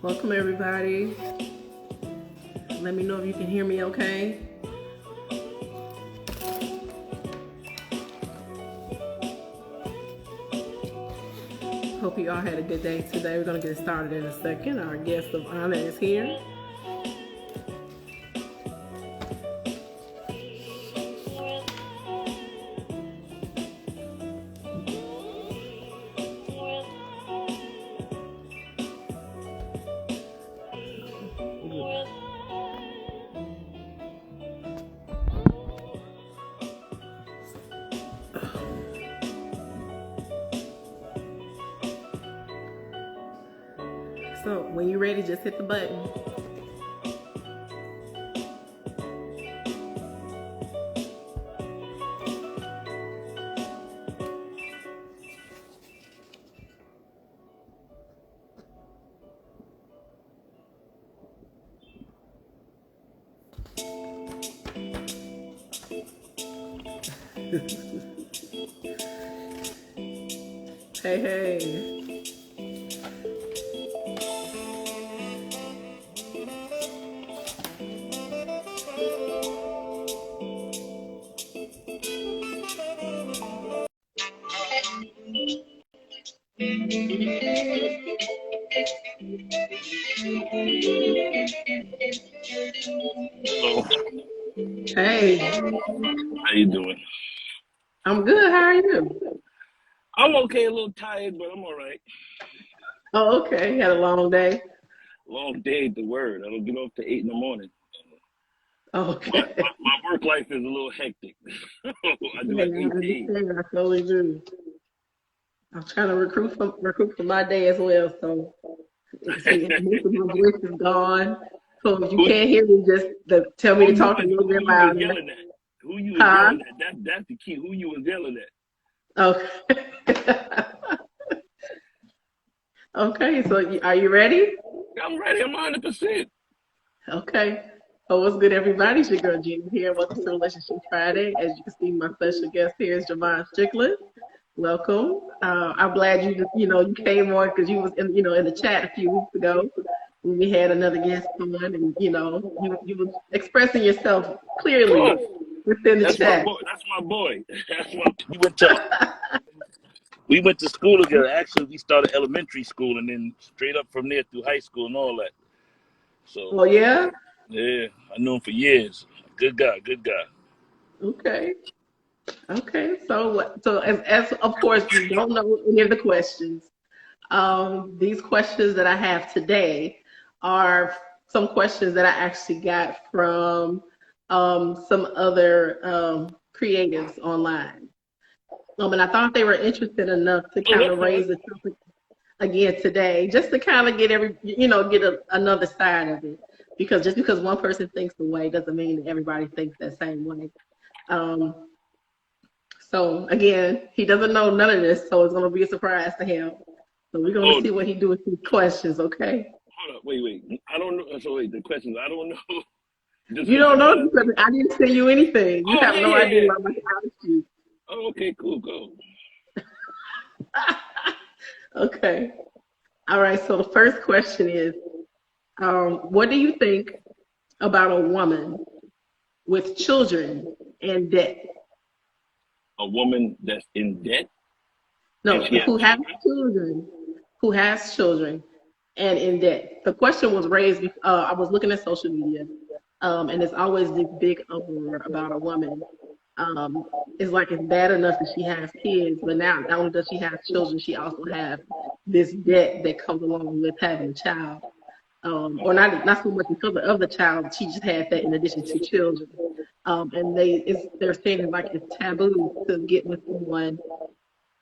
Welcome, everybody. Let me know if you can hear me okay. Hope you all had a good day today. We're going to get started in a second. Our guest of honor is here. So when you're ready, just hit the button. Hey, hey. Hello. Hey, How you doing? I'm good. How are you? I'm okay, a little tired, but I'm all right. Oh, okay. Had a long day. Long day at the word. I don't get off to 8 in the morning. Oh, My, okay. my, my work life is a little hectic. I do Yeah, have I 18. understand. I totally do. I'm trying to recruit for my day as well. So see, most of my voice is gone. So if you who, can't hear me, just tell me who to you talk a was little who bit you was louder. yelling at? Who you was Huh? yelling at? That's the key. Who you was yelling at? Okay. Okay. So are you ready? I'm ready. I'm 100%. Okay. Oh, what's good, everybody? It's your girl Gina here. Welcome to Relationship Friday. As you can see, my special guest here is Jovan Strickland. Welcome. I'm glad you came on because you was in the chat a few weeks ago when we had another guest on, and you was expressing yourself Of clearly course. within the That's my chat. boy. That's my boy. We went to school together. Actually, we started elementary school and then straight up from there through high school and all that. So Oh yeah. yeah, I knew him for years. Good guy, good guy. Okay. Okay. So as of course you don't know any of the questions. These questions that I have today are some questions that I actually got from some other creatives online. And I thought they were interested enough to Oh, kind that's of raise fine. the topic again today, just to kind of get another side of it. Because just because one person thinks the way doesn't mean that everybody thinks that same way. Um, so again, he doesn't know none of this, so it's going to be a surprise to him. So we're going to Oh, see what he do with these questions, okay? hold up, wait. I don't know. So wait, the questions I don't know. Just You what you don't know trying to because see. I didn't send you anything. You Oh have yeah, no yeah, idea yeah. what I'm going to ask you. Oh, okay, cool, go. Okay. All right. So the first question is, what do you think about a woman with children and debt? A woman that's in debt and No, she has children. who has children and in debt. The question was raised. I was looking at social media, and it's always this big uproar about a woman. Um, it's like it's bad enough that she has kids, but now not only does she have children, she also has this debt that comes along with having a child. Or not so much because of the child. She just had that in addition to children. And they're saying it's like it's taboo to get with someone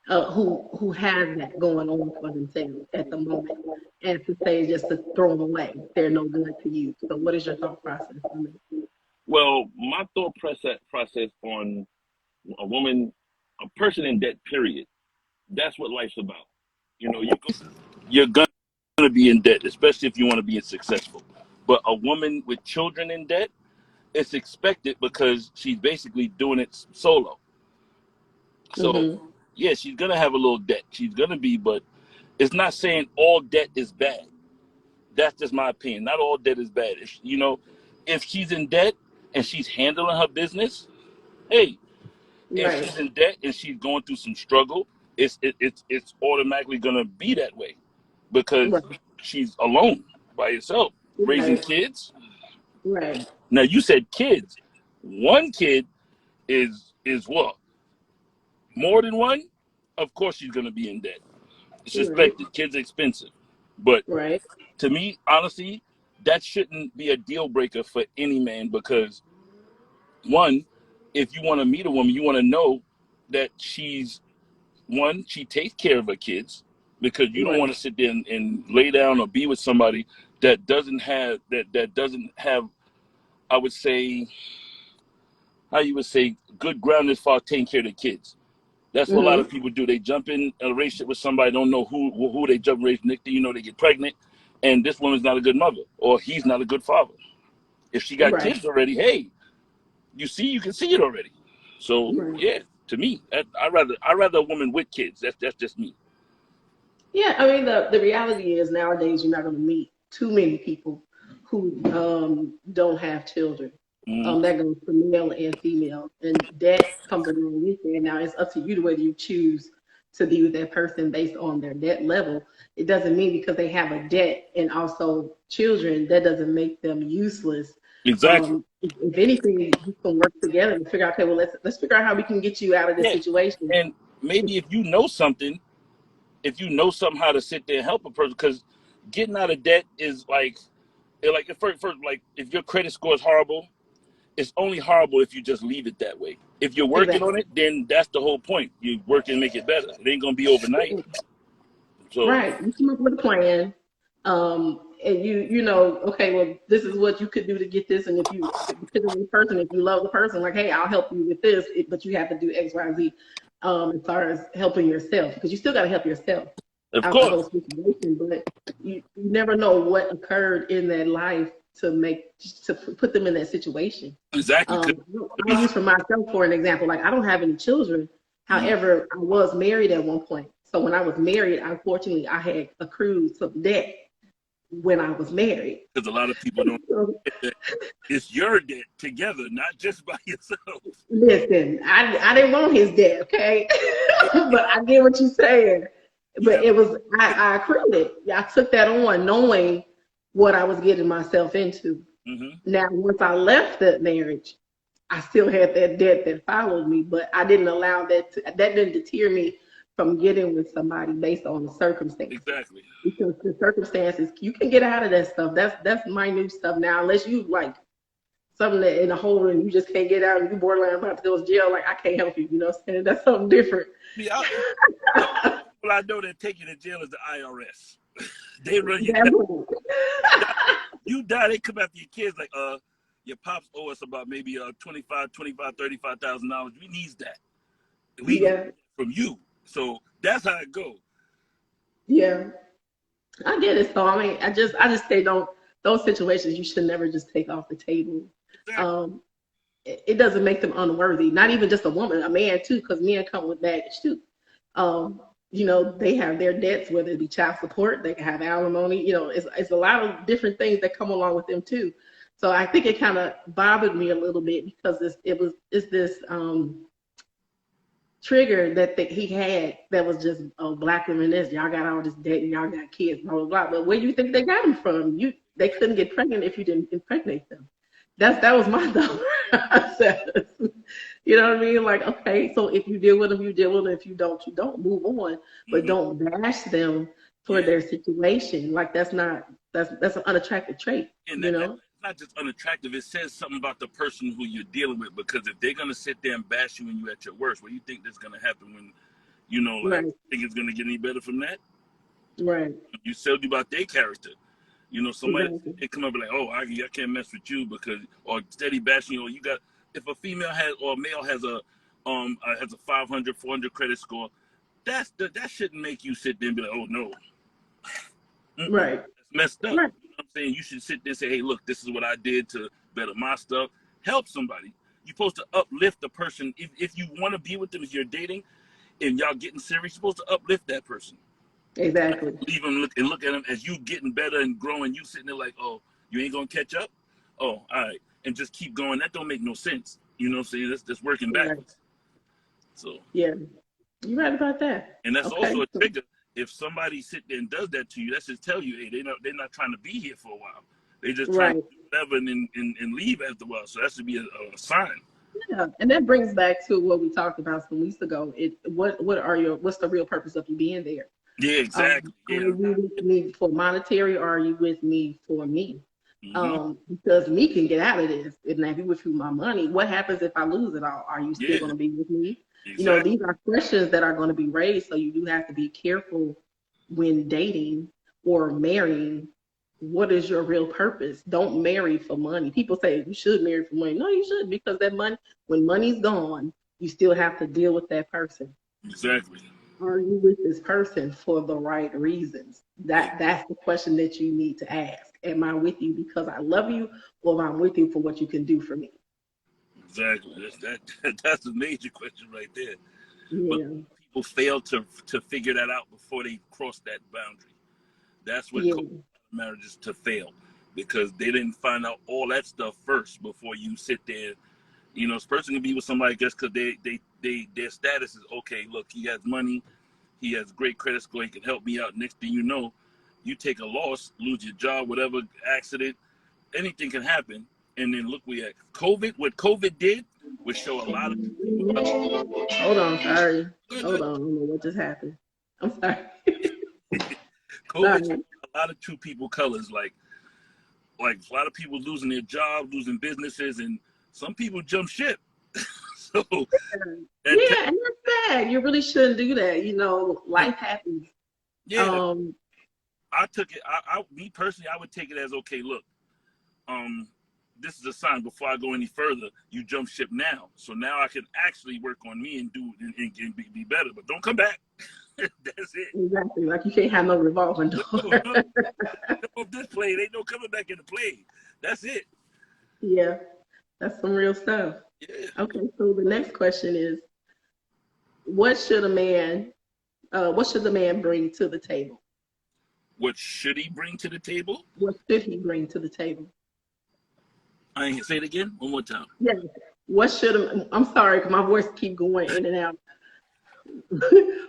who has that going on for themselves at the moment, and to say just to throw them away, they're no good to you. So, what is your thought process on it? Well, my thought process on a woman, a person in debt. Period. That's what life's about. You're gonna be in debt, especially if you want to be successful. But a woman with children in debt, it's expected because she's basically doing it solo. So Mm-hmm. yeah, she's gonna have a little debt. She's gonna be, but it's not saying all debt is bad. That's just my opinion. Not all debt is bad. If she's in debt and she's handling her business, hey, if Right. she's in debt and she's going through some struggle, it's automatically gonna be that way because Right. she's alone by herself raising Right. kids. Right. Now you said kids. One kid is what? More than one? Of course she's gonna be in debt. It's Right. expected. Kids are expensive. But Right. to me, honestly, that shouldn't be a deal breaker for any man because one, if you want to meet a woman, you want to know that she takes care of her kids because you don't Right. want to sit there and lay down or be with somebody that doesn't have, I would say, how you would say, good ground as far as taking care of the kids. That's what a lot Mm-hmm. of people do. They jump in a relationship with somebody, don't know who they jump in a relationship. They get pregnant, and this woman's not a good mother, or he's not a good father. If she got Right. kids already, hey, you can see it already. So Right. yeah, to me, I rather a woman with kids. That's just me. Yeah, I mean the reality is nowadays you're not going to meet too many people who don't have children. Mm-hmm. That goes for male and female, and that comes along with it. Now it's up to you to whether you choose to be with that person based on their debt level. It doesn't mean because they have a debt and also children that doesn't make them useless. Exactly. If anything, you can work together to figure out. Okay, well let's figure out how we can get you out of this Yeah, situation. and maybe if you know something how to sit there and help a person, because getting out of debt is like first, like if your credit score is horrible, it's only horrible if you just leave it that way. If you're working on Exactly. it, then that's the whole point. You work and make it better. It ain't gonna be overnight. So Right. You come up with a plan. And you know, okay, well, this is what you could do to get this. And if you, depending on the person, if you love the person, like, hey, I'll help you with this, but you have to do X, Y, Z, as far as helping yourself, because you still got to help yourself of out of course, those situations. But you never know what occurred in their life to put them in that situation. exactly. I'll use for myself for an example. Like I don't have any children. However, I was married at one point. So when I was married, unfortunately, I had accrued some debt when I was married. Because a lot of people don't So, get that it's your debt together, not just by yourself. listen, I didn't want his debt, okay? But I get what you're saying. Yeah. But it was I accrued it. I took that on knowing what I was getting myself into. Mm-hmm. Now, once I left that marriage, I still had that debt that followed me, but I didn't allow that didn't deter me from getting with somebody based on the circumstances. Exactly. Because the circumstances, you can get out of that stuff. That's minute stuff now, unless you like something that in a hole and you just can't get out and you borderline about to go to jail. Like I can't help you, you know what I'm saying? That's something different. Yeah, well, I know that take you to jail is the IRS. They run you That's down. what, You die, they come after your kids like, your pops owe us about maybe 35,000 $35,000, $35,000. We needs that. We need yeah, that from you. So that's how it goes. yeah. I get it. So I mean, I just say don't those situations you should never just take off the table. Exactly. It doesn't make them unworthy. Not even just a woman, a man too, because men come with baggage too. You know, they have their debts, whether it be child support, they can have alimony. You know, it's a lot of different things that come along with them too. So I think it kind of bothered me a little bit because it's this trigger that he had that was just black women this y'all got all this debt and y'all got kids blah blah blah. But where do you think they got them from? They couldn't get pregnant if you didn't impregnate them. That was my thought process. You know what I mean? Like, okay, so if you deal with them, you deal with them. If you don't, you don't. Move on, but Mm-hmm. don't bash them for Yeah. their situation. Like that's an unattractive trait. And You that's know? not just unattractive. It says something about the person who you're dealing with. Because if they're gonna sit there and bash you when you're at your worst, what do you think that's gonna happen when, Right, think it's gonna get any better from that? right, You told you about their character. Somebody exactly. they come up and like, oh, I can't mess with you because, or steady bashing, or you got, if a female has or a male has a 500, 400 credit score, that shouldn't make you sit there and be like, oh no, Right, that's messed up. right, You know what I'm saying? You should sit there and say, hey, look, this is what I did to better my stuff. Help somebody. You're supposed to uplift the person. If you want to be with them, if you're dating and y'all getting serious, you're supposed to uplift that person. Exactly. Leave them look at them as you getting better and growing. You sitting there like, oh, you ain't gonna catch up. Oh, all right, and just keep going. That don't make no sense. You know what I'm saying? That's working Right. backwards. So, Yeah. You're right about that. and that's Okay. also a trigger. If somebody sit there and does that to you, that's just tell you, hey, they're not trying to be here for a while. They just trying to Right. do whatever and leave after a while. So that should be a sign. Yeah. And that brings back to what we talked about some weeks ago. What's the real purpose of you being there? Yeah, exactly. Are Yeah. you with me for monetary, or are you with me for me? Mm-hmm. Because me can get out of this. And if you with you my money, what happens if I lose it all? Are you still Yeah, going to be with me? exactly. These are questions that are going to be raised. So you do have to be careful when dating or marrying. What is your real purpose? Don't marry for money. People say you should marry for money. No, you shouldn't, because that money, when money's gone, you still have to deal with that person. Exactly. Are you with this person for the right reasons? Yeah, That's the question that you need to ask. Am I with you because I love you, or am I with you for what you can do for me? exactly. That's a major question right there. But Yeah. people fail to figure that out before they cross that boundary. That's what Yeah. causes marriages to fail, because they didn't find out all that stuff first before you sit there. You know, this person can be with somebody just because their status is okay. Look, he has money, he has great credit score, he can help me out. Next thing you know, you take a loss, lose your job, whatever, accident, anything can happen. And then look, we had COVID. What COVID did was show a lot of Hold on, sorry. good, Hold good. on, I don't know what just happened. I'm sorry. COVID showed Sorry. a lot of true people colors, like a lot of people losing their jobs, losing businesses, and some people jump ship. So that Yeah, and that's bad. You really shouldn't do that. Life happens. yeah, Um, I took it. Me personally, I would take it as, okay. Look, um, this is a sign. Before I go any further, you jump ship now. So now I can actually work on me and and be better. But don't come back. That's it. exactly. Like you can't have no revolving door. No, no, come off this plane. Ain't no coming back in the plane. That's it. Yeah, that's some real stuff. Yeah. Okay, so the next question is, what should a man, what should the man bring to the table? What should he bring to the table? What should he bring to the table? I ain't say it again. One more time. Yeah. I'm sorry, 'cause my voice keep going in and out.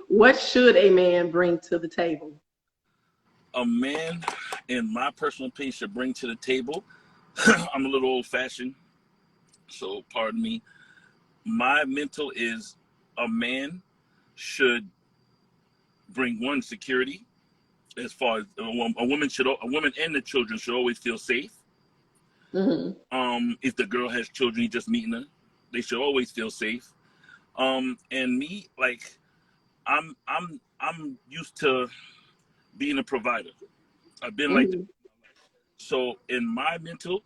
What should a man bring to the table? A man, in my personal opinion, should bring to the table. I'm a little old fashioned, so pardon me. My mental is, a man should bring one, security. As far as a woman and the children should always feel safe. Hmm. If the girl has children, he just meeting her, they should always feel safe. And me, like, I'm used to being a provider. I've been like that. Hmm. So in my mental,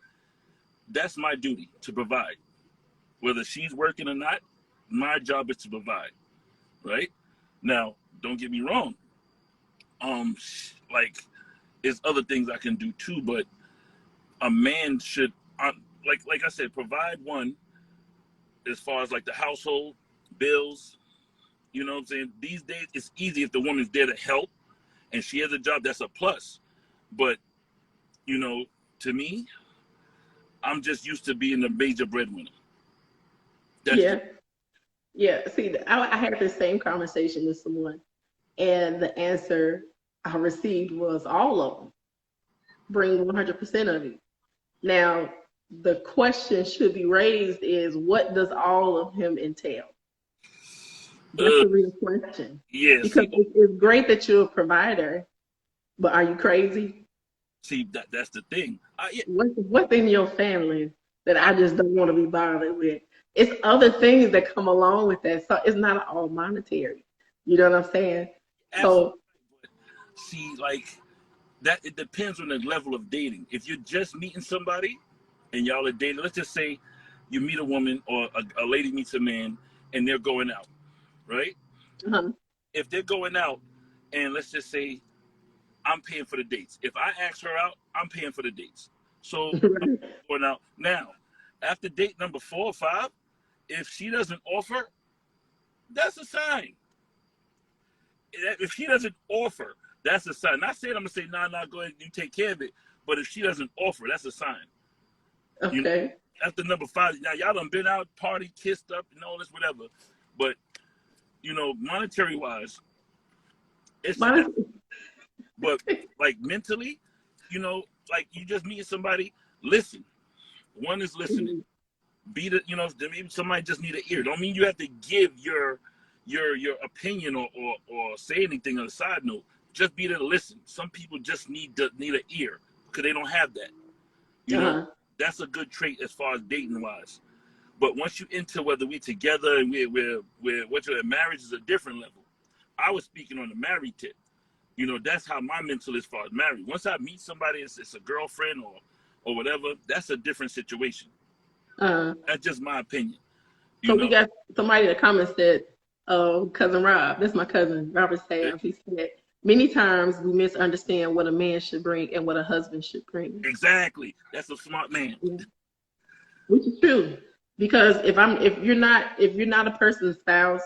that's my duty to provide. Whether she's working or not, my job is to provide. Right? Now, don't get me wrong. Like, there's other things I can do too, but a man should, like I said, provide one, as far as like the household bills. You know what I'm saying? These days, it's easy if the woman's there to help and she has a job. That's a plus. But you know, to me, I'm just used to being the major breadwinner. That's Yeah. just, Yeah. See, I had this same conversation with someone, and the answer I received was all of them. Bring 100% of it. Now, the question should be raised is, what does all of him entail? That's uh, the real question. yeah. Because it's great that you're a provider, but are you crazy? See, that's the thing. Yeah, What's in your family that I, I just don't want to be bothered with? It's other things that come along with that. So it's not all monetary. You know what I'm saying? absolutely. So See, like that. It depends on the level of dating. If you're just meeting somebody and y'all are dating, let's just say you meet a woman or a lady meets a man and they're going out, right? uh-huh. If they're going out, and let's just say I'm paying for the dates. If I ask her out, I'm paying for the dates. So I'm going out now. After date number 4 or 5, if she doesn't offer, that's a sign. If she doesn't offer, That's a sign. Not saying I'm gonna say, nah, go ahead and you take care of it. But if she doesn't offer, that's a sign. You know, Okay. that's the number 5. Now y'all done been out, party, kissed up, and all this, whatever. But you know, monetary wise, it's but like mentally, you know, like you just meet somebody, listen. One is listening. Be the, you know, maybe somebody just need an ear. Don't mean you have to give your opinion or say anything on the side note. Just be there to listen. Some people just need an ear because they don't have that. You know, that's a good trait as far as dating wise. But once you enter whether we together and we're what your marriage is a different level. I was speaking on the married tip. You know, that's how my mental is as far as married. Once I meet somebody, it's a girlfriend or whatever, that's a different situation. That's just my opinion. So we got somebody in the comments said, cousin Rob, that's my cousin, Robert Sayers. He said, many times we misunderstand what a man should bring and what a husband should bring. Exactly. That's a smart man. Yeah. Which is true. Because if you're not a person's spouse,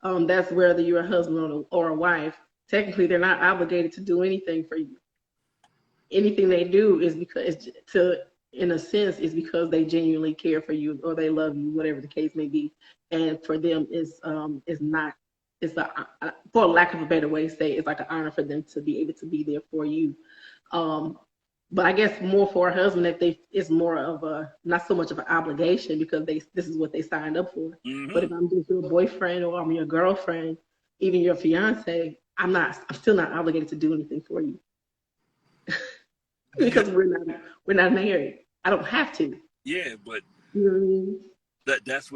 that's whether you're a husband or a wife, technically they're not obligated to do anything for you. Anything they do is because in a sense, is because they genuinely care for you or they love you, whatever the case may be. And for them, for lack of a better way to say, it's like an honor for them to be able to be there for you. But I guess more for a husband, it's more of a, not so much of an obligation because this is what they signed up for. Mm-hmm. But if I'm just your boyfriend or I'm your girlfriend, even your fiance, I'm still not obligated to do anything for you. Because we're not married. I don't have to. Yeah, but you know what I mean? That's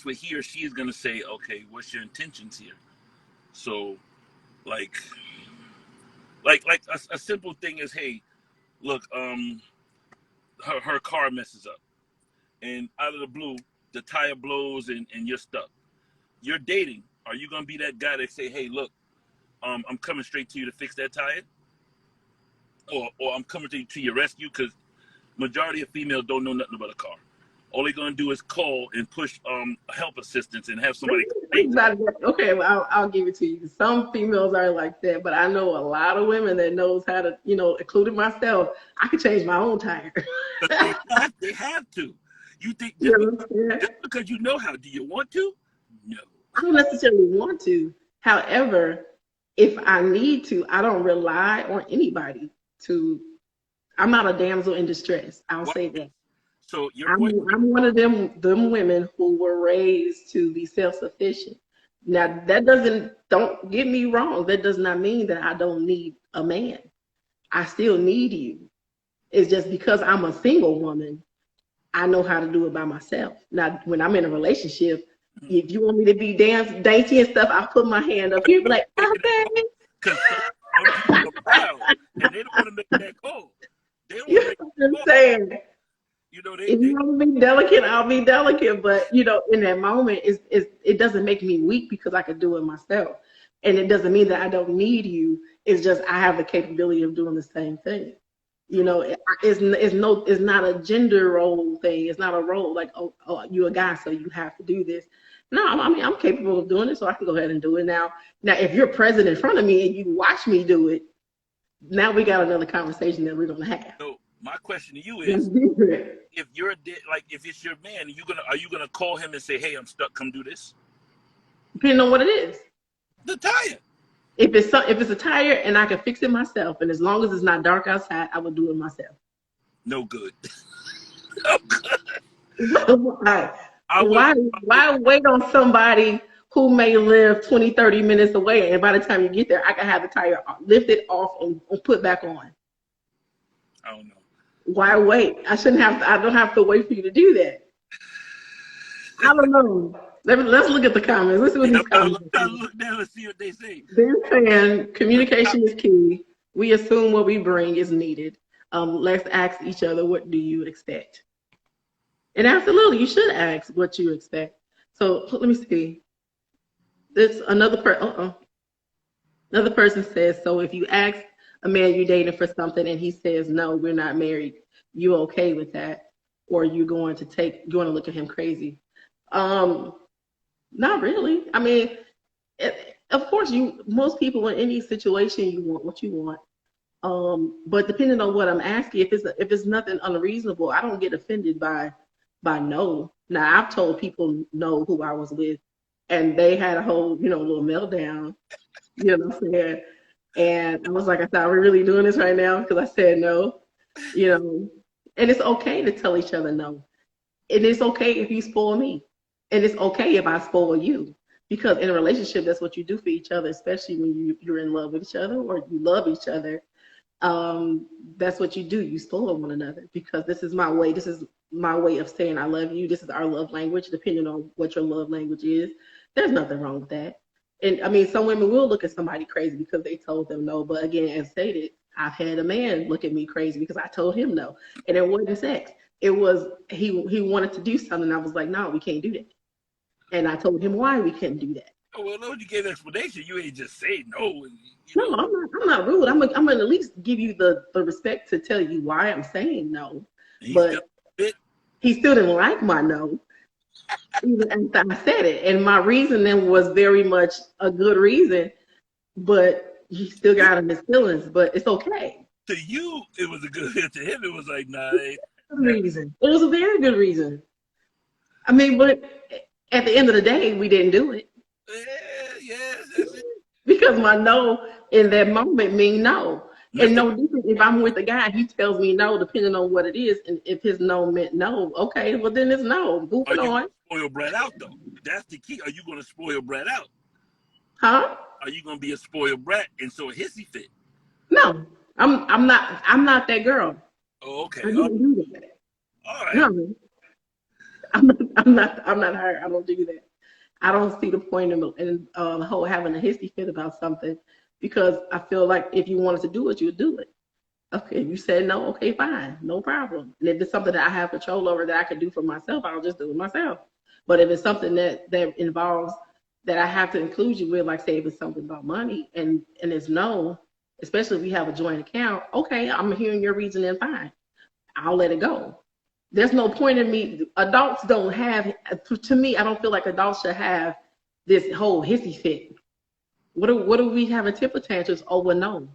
what he or she is gonna say, okay, what's your intentions here? So like a simple thing is, hey, look, her car messes up and out of the blue the tire blows and you're stuck. You're dating. Are you gonna be that guy that say, hey, look, I'm coming straight to you to fix that tire? Or I'm coming to your rescue? Because majority of females don't know nothing about a car. All they're gonna do is call and push help assistance and have somebody. Okay, well, I'll give it to you. Some females are like that, but I know a lot of women that knows how to, including myself. I can change my own tire. They have to. You think just because you know how? Do you want to? No. I don't necessarily want to. However, if I need to, I don't rely on anybody to. I'm not a damsel in distress. I'll say that. So I'm one of them women who were raised to be self-sufficient. Now don't get me wrong. That does not mean that I don't need a man. I still need you. It's just because I'm a single woman, I know how to do it by myself. Now, when I'm in a relationship, if you want me to be dainty and stuff, I'll put my hand up here, be like, okay. Because some people are proud and they don't want to make that call. They don't want to make that saying. If you want to be delicate, I'll be delicate. But in that moment, it doesn't make me weak because I can do it myself, and it doesn't mean that I don't need you. It's just I have the capability of doing the same thing. It's not a gender role thing. It's not a role like oh you're a guy, so you have to do this. No, I'm capable of doing it, so I can go ahead and do it now. Now, if you're present in front of me and you watch me do it, now we got another conversation that we're gonna have. So my question to you is, if you're if it's your man, are you gonna call him and say, "Hey, I'm stuck. Come do this"? Depending on what it is. The tire. If it's a tire and I can fix it myself, and as long as it's not dark outside, I will do it myself. No good. No good. Why wait on somebody who may live 20, 30 minutes away, and by the time you get there, I can have the tire lifted off and put back on? I don't know. Why wait? I don't have to wait for you to do that. I don't know. Let's look at the comments. Let's see what these comments are. Look down and see what they say. They're saying communication is key. We assume what we bring is needed. Let's ask each other, what do you expect? And absolutely, you should ask what you expect. So let me see. This another person says, so if you ask a man you're dating for something and he says, no, we're not married, you okay with that? Or you're going to look at him crazy? Not really. I mean, Of course, most people in any situation, you want what you want. But depending on what I'm asking, if it's nothing unreasonable, I don't get offended by no. Now I've told people no who I was with, and they had a whole little meltdown. You know what I'm saying? And I was like, I thought, are we really doing this right now? Because I said no. You know, and it's okay to tell each other no. And it's okay if you spoil me, and it's okay if I spoil you. Because in a relationship, that's what you do for each other, especially when you're in love with each other or you love each other. That's what you do. You spoil one another because this is my way. This is my way of saying I love you. This is our love language, depending on what your love language is. There's nothing wrong with that. And I mean, some women will look at somebody crazy because they told them no. But again, as stated, I've had a man look at me crazy because I told him no. And it wasn't sex. It was he wanted to do something. I was like, no, we can't do that. And I told him why we couldn't do that. Oh, well, no, you gave an explanation. You ain't just say no. No, I'm not rude. I'm gonna at least give you the respect to tell you why I'm saying no. But he still didn't like my no. Even after I said it. And my reasoning was very much a good reason, but he still got in his feelings, but it's okay. To you, it was a good to him, it was like, nah. Reason. It was a very good reason. I mean, but at the end of the day, we didn't do it. Yeah. Because my no in that moment mean no. And no different if I'm with a guy, he tells me no, depending on what it is. And if his no meant no, okay, well then it's no. Moving on. Spoil Brad out though. That's the key. Are you gonna spoil Brad out? Huh? Are you gonna be a spoiled brat and so a hissy fit? No. I'm not that girl. Oh, okay. I don't do that. All right. No. I'm not her. I don't do that. I don't see the point in whole having a hissy fit about something because I feel like if you wanted to do it, you would do it. Okay, you said no, okay, fine, no problem. And if it's something that I have control over that I can do for myself, I'll just do it myself. But if it's something that involves that I have to include you with, like say if it's something about money and it's no, especially if we have a joint account, okay, I'm hearing your reasoning, fine. I'll let it go. There's no point in me. Adults don't have, to me, I don't feel like adults should have this whole hissy fit. What do we have a temper tantrums over no?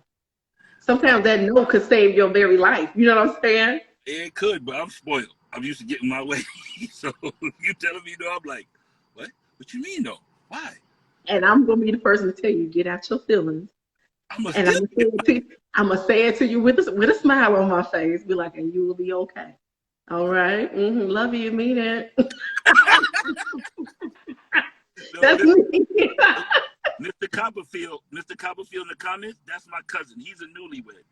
Sometimes that no could save your very life. You know what I'm saying? It could, but I'm spoiled. I'm used to getting my way. So you telling me no, I'm like, what? What you mean no? Why? And I'm going to be the person to tell you, get out your feelings. I'm going to say it to you with a smile on my face. Be like, and you will be okay. All right. Mm-hmm. Love you. Mean it. That's me. Mr. Copperfield in the comments, that's my cousin. He's a newlywed.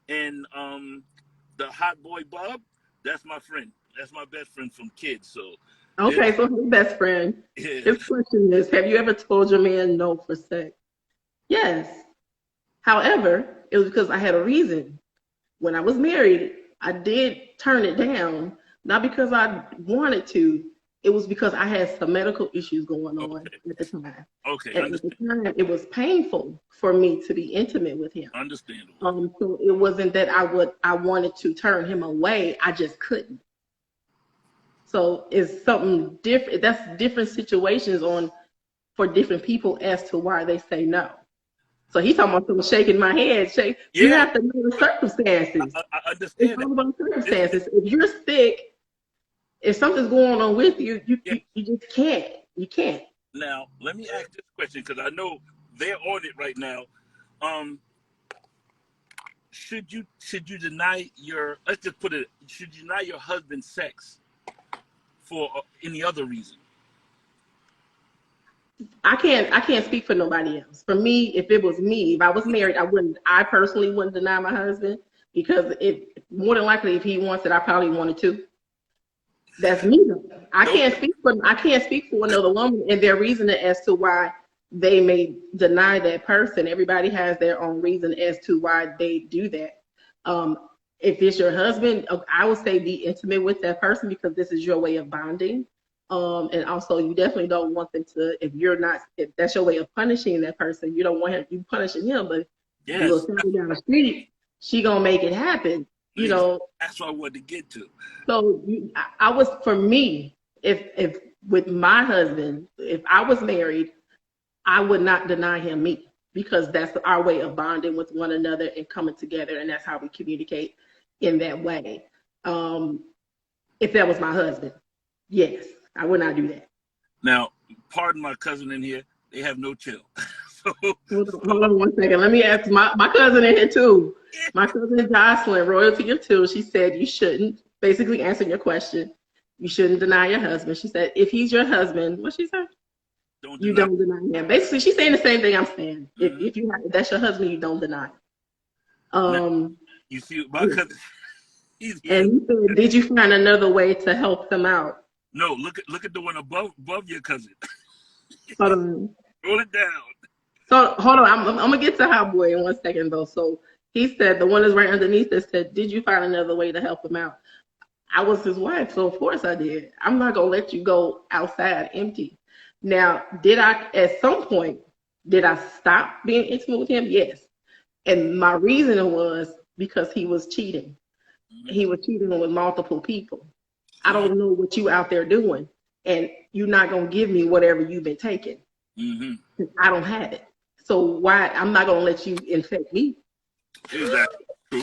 And the hot boy Bob, that's my friend. That's my best friend from kids. So okay, so his best friend. Yeah. His question is, have you ever told your man no for sex? Yes. However, it was because I had a reason. When I was married, I did turn it down, not because I wanted to. It was because I had some medical issues going on at the time. Okay. And at the time, it was painful for me to be intimate with him. Understandable. So it wasn't that I wanted to turn him away. I just couldn't. So it's something different. That's different situations for different people as to why they say no. So he's talking about someone shaking my head. Yeah. You have to know the circumstances. I understand. It's all about circumstances. If you're sick, if something's going on with you, you just can't. You can't. Now, let me ask this question because I know they're on it right now. Should you deny should you deny your husband sex for any other reason? I can't speak for nobody else. For me, if it was me, if I was married, I personally wouldn't deny my husband because more than likely if he wants it, I probably wanted to. That's me though. I can't speak for another woman and their reasoning as to why they may deny that person. Everybody has their own reason as to why they do that. If it's your husband, I would say be intimate with that person because this is your way of bonding. And also you definitely don't want them to, if that's your way of punishing that person, you don't want you punishing him, but yes. You know, down the street, she gonna make it happen. You know, that's what I wanted to get to. So I was, for me, if with my husband, if I was married, I would not deny him me, because that's our way of bonding with one another and coming together, and that's how we communicate in that way. Um, if that was my husband, yes, I would not do that. Now, pardon my cousin in here, they have no chill. so, Hold on 1 second. Let me ask my cousin in here too. My cousin Jocelyn, royalty of two, she said you shouldn't, basically answering your question, you shouldn't deny your husband. She said, if he's your husband, what she said? You don't deny him. Basically, she's saying the same thing I'm saying. Mm-hmm. If that's your husband, you don't deny him. Now, you see, my cousin, and he said, did you find another way to help him out? No, look at the one above your cousin. Hold on. Roll it down. So hold on, I'm gonna get to Hot Boy in 1 second though. So he said the one is right underneath that said, did you find another way to help him out? I was his wife, so of course I did. I'm not gonna let you go outside empty. Now, at some point, did I stop being intimate with him? Yes. And my reason was because he was cheating. He was cheating with multiple people. I don't know what you out there doing, and you're not gonna give me whatever you've been taking. Mm-hmm. I don't have it. So why? I'm not gonna let you infect me. Exactly.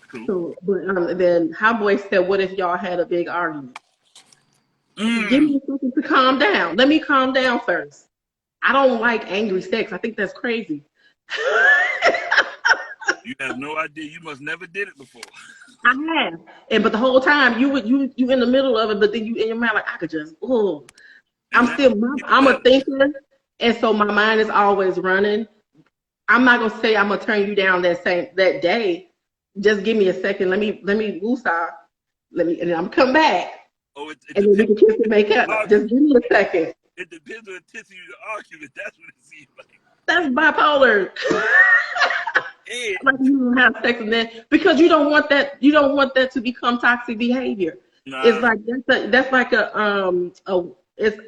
True. So, but then Hot Boy said, "What if y'all had a big argument?" Give me a second to calm down. Let me calm down first. I don't like angry sex. I think that's crazy. You have no idea. You must never did it before. I have, but the whole time you in the middle of it, but then you in your mind like I could just. I'm a thinker, and so my mind is always running. I'm not gonna say I'm gonna turn you down that day. Just give me a second. Let me woosah. And then I'm come back. Oh, and then we can kiss and make up. Just give me a second. It depends on the intensity of the argument. That's what it seems like. That's bipolar. Hey. Like you don't have sex and then because you don't want that. You don't want that to become toxic behavior. Nah. It's like that's like it's.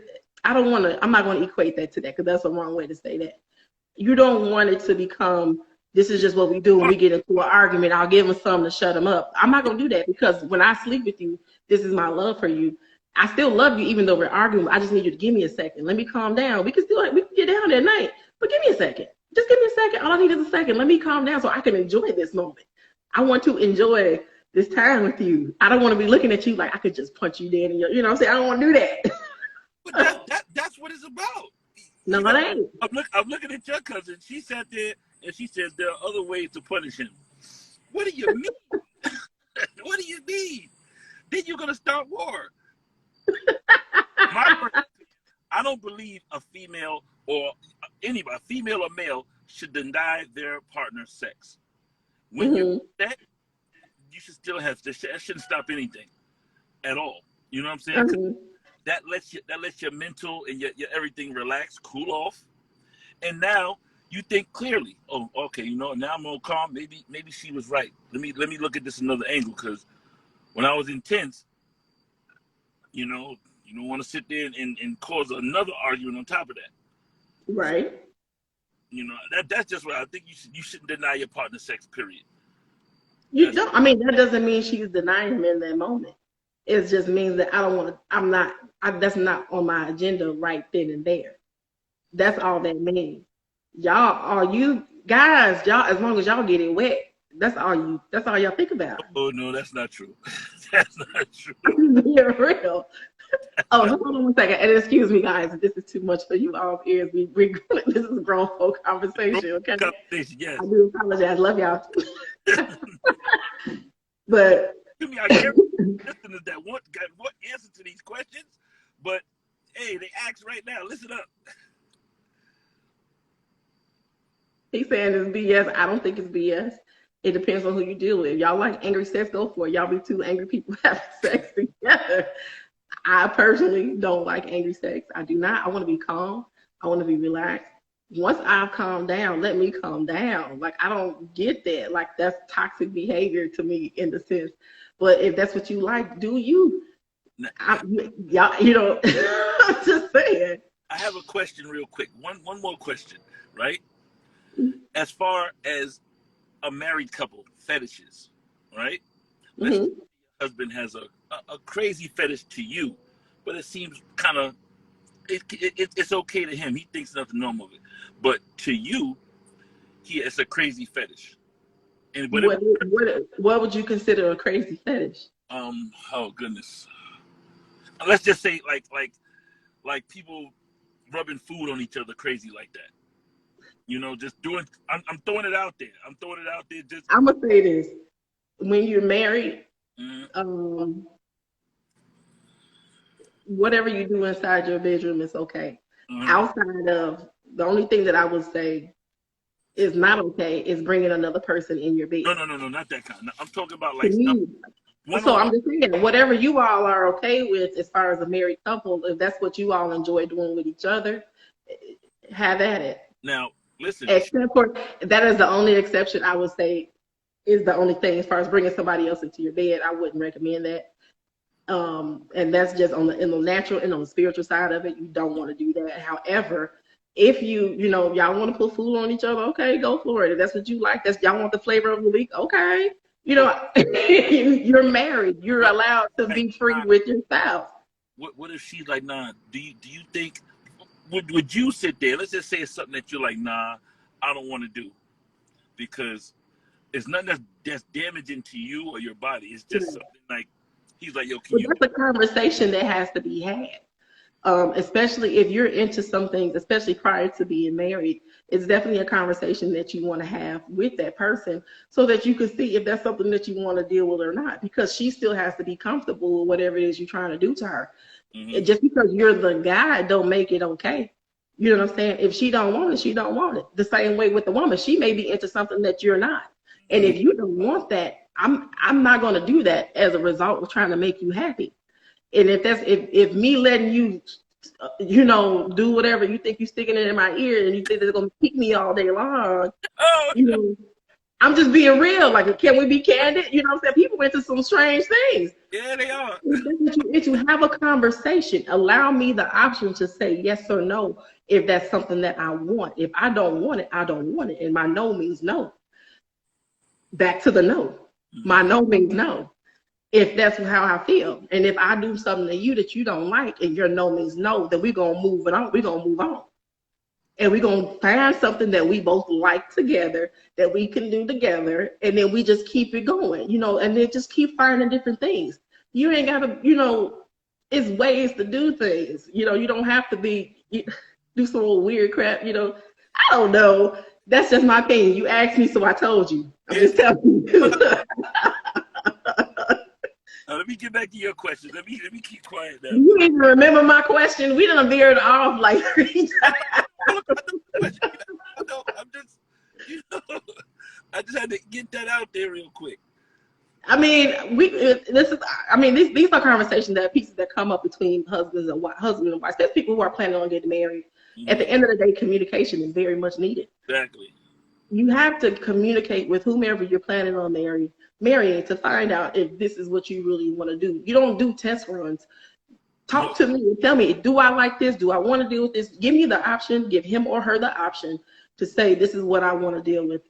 I don't want to. I'm not going to equate that to that because that's the wrong way to say that. You don't want it to become. This is just what we do when we get into an argument. I'll give him something to shut him up. I'm not going to do that because when I sleep with you, this is my love for you. I still love you even though we're arguing. I just need you to give me a second. Let me calm down. We can get down at night, but give me a second. Just give me a second. All I need is a second. Let me calm down so I can enjoy this moment. I want to enjoy this time with you. I don't want to be looking at you like I could just punch you dead in your, you know what I'm saying? I don't want to do that. But that's what it's about. No, it ain't. I'm looking at your cousin. She sat there and she says there are other ways to punish him. What do you mean? What do you mean? Then you're going to start war. I don't believe a female or anybody, female or male, should deny their partner sex. When you do that, you should still have to. That shouldn't stop anything at all. You know what I'm saying? That lets your mental and your everything relax, cool off, and now you think clearly. Oh, okay, you know, now I'm more calm. Maybe she was right. Let me look at this another angle because when I was intense, you know, you don't want to sit there and cause another argument on top of that. Right. You know, that's just what I think you shouldn't deny your partner sex, period. You don't. I mean, that doesn't mean she's denying him in that moment. It just means that I don't want to. That's not on my agenda right then and there. That's all that means. You guys, as long as y'all get it wet, that's all y'all think about. Oh no, that's not true. That's not true. You're real. Oh, hold on 1 second. And excuse me, guys, if this is too much for you all ears. This is a grown folk conversation, okay? Yes. I do apologize. Love y'all. But I guarantee listeners that want answer to these questions, but hey, they ask right now. Listen up. He's saying it's BS. I don't think it's BS. It depends on who you deal with. If y'all like angry sex, go for it. Y'all be two angry people having sex together. I personally don't like angry sex. I do not. I want to be calm. I want to be relaxed. Once I've calmed down, let me calm down. Like, I don't get that. Like, that's toxic behavior to me in the sense. But if that's what you like, do you. Y'all, you know, I'm just saying. I have a question real quick. One more question, right? As far as a married couple, fetishes, right? Let's say your husband has a crazy fetish to you, but it seems kind of it's okay to him. He thinks nothing normal of it, but to you, it's a crazy fetish. And what would you consider a crazy fetish? Oh goodness. Let's just say like people rubbing food on each other crazy like that. You know, just doing. I'm throwing it out there. I'm throwing it out there. Just. I'm gonna say this: when you're married, whatever you do inside your bedroom is okay. Outside of, the only thing that I would say is not okay is bringing another person in your bed. No, not that kind. No, I'm talking about like stuff. So I'm just saying, whatever you all are okay with as far as a married couple, if that's what you all enjoy doing with each other, have at it. Now, listen. Except for, that is the only exception I would say is the only thing as far as bringing somebody else into your bed. I wouldn't recommend that. And that's just in the natural and on the spiritual side of it. You don't want to do that. However, if y'all want to put food on each other, okay, go for it. If that's what you like, y'all want the flavor of the week, okay. You're married. You're allowed to be free with your spouse. What if she's like, nah? Do you think would you sit there? Let's just say it's something that you're like, nah, I don't want to do, because it's nothing that's damaging to you or your body. It's just something like he's like, yo, can you? That's a conversation that has to be had. Especially if you're into some things, especially prior to being married, it's definitely a conversation that you want to have with that person so that you can see if that's something that you want to deal with or not, because she still has to be comfortable with whatever it is you're trying to do to her. Just because you're the guy don't make it okay. You know what I'm saying? If she don't want it, she don't want it. The same way with the woman, she may be into something that you're not. And if you don't want that, I'm not going to do that as a result of trying to make you happy. And if me letting you, do whatever you think you're sticking it in my ear and you think it's going to keep me all day long, I'm just being real. Like, can we be candid? You know what I'm saying? People into some strange things. Yeah, they are. If you have a conversation, allow me the option to say yes or no if that's something that I want. If I don't want it, I don't want it. And my no means no. Back to the no. My no means no. If that's how I feel. And if I do something to you that you don't like and your no means no, then we're going to move it on. We're going to move on. And we're going to find something that we both like together, that we can do together. And then we just keep it going, and then just keep finding different things. You ain't got to, it's ways to do things. You don't have to do some old weird crap, I don't know. That's just my opinion. You asked me, so I told you. I'm just telling you. Let me get back to your question. Let me keep quiet now. You even remember my question? We done veered off like 3 times. I just had to get that out there real quick. I mean, these are conversations pieces that come up between husband and wife, especially people who are planning on getting married. At the end of the day, communication is very much needed. Exactly. You have to communicate with whomever you're planning on marrying to find out if this is what you really want to do. You don't do test runs. Talk to me and tell me, do I like this? Do I want to deal with this? Give me the option, give him or her the option to say, this is what I want to deal with